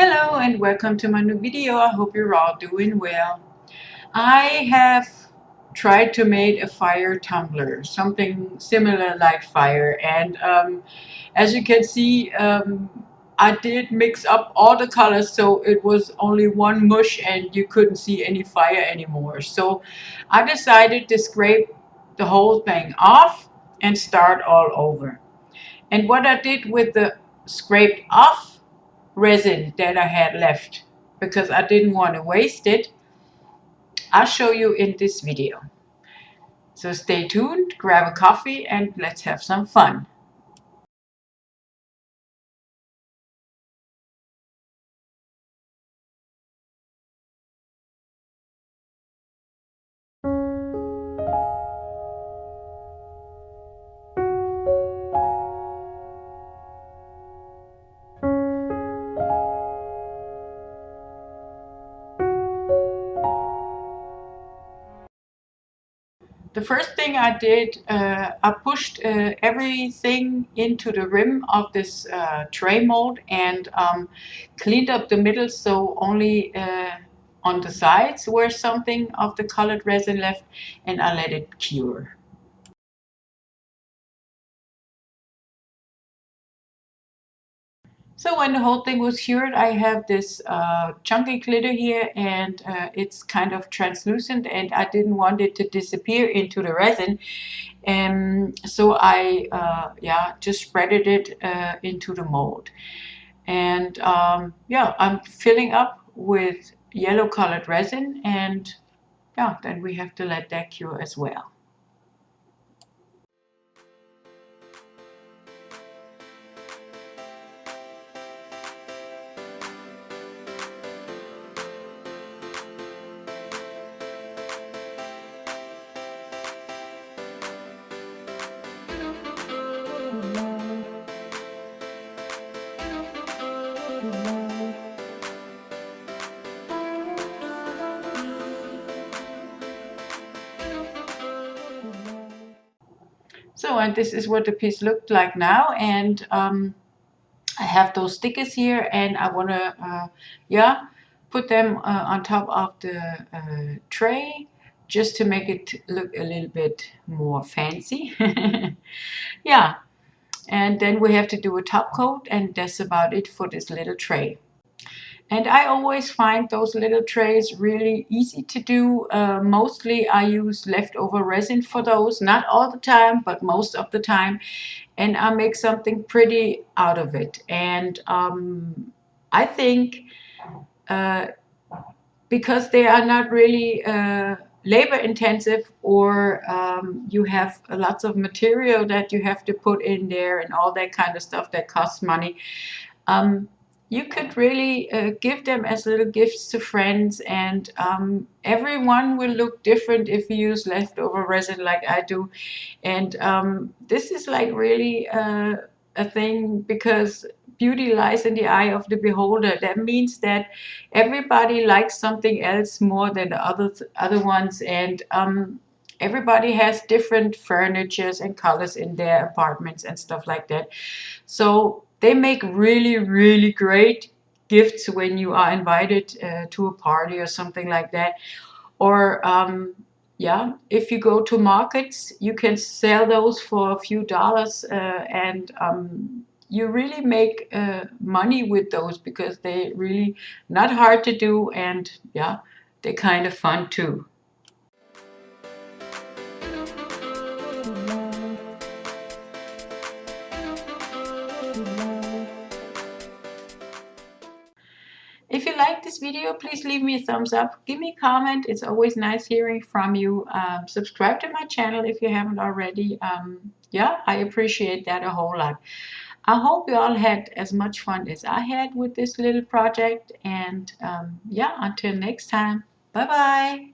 Hello and welcome to my new video. I hope you're all doing well. I have tried to make a fire tumbler, something similar like fire, and as you can see, I did mix up all the colors, so it was only one mush and you couldn't see any fire anymore. So I decided to scrape the whole thing off and start all over. And what I did with the scraped off resin that I had left, because I didn't want to waste it, I'll show you in this video. So stay tuned, grab a coffee, and let's have some fun. The first thing I did, I pushed everything into the rim of this tray mold and cleaned up the middle, so only on the sides were something of the colored resin left, and I let it cure. So when the whole thing was cured, I have this chunky glitter here, and it's kind of translucent, and I didn't want it to disappear into the resin. So I just spreaded it into the mold. And yeah, I'm filling up with yellow colored resin, and yeah, then we have to let that cure as well. So, and this is what the piece looked like now, and I have those stickers here, and I want to, put them on top of the tray just to make it look a little bit more fancy. Yeah, and then we have to do a top coat, and that's about it for this little tray. And I always find those little trays really easy to do. Mostly I use leftover resin for those, not all the time, but most of the time. And I make something pretty out of it. And I think uh, because they are not really labor intensive, or you have lots of material that you have to put in there and all that kind of stuff that costs money. You could really give them as little gifts to friends, and everyone will look different if you use leftover resin like I do. And this is like really a thing, because beauty lies in the eye of the beholder. That means that everybody likes something else more than the other ones, and everybody has different furnitures and colors in their apartments and stuff like that. So they make really, really great gifts when you are invited to a party or something like that. Or yeah, if you go to markets, you can sell those for a few dollars, and you really make money with those, because they're really not hard to do, and yeah, they're kind of fun too. If you like this video, please leave me a thumbs up. Give me a comment. It's always nice hearing from you. Subscribe to my channel if you haven't already. Yeah, I appreciate that a whole lot. I hope you all had as much fun as I had with this little project. And yeah, until next time, bye-bye.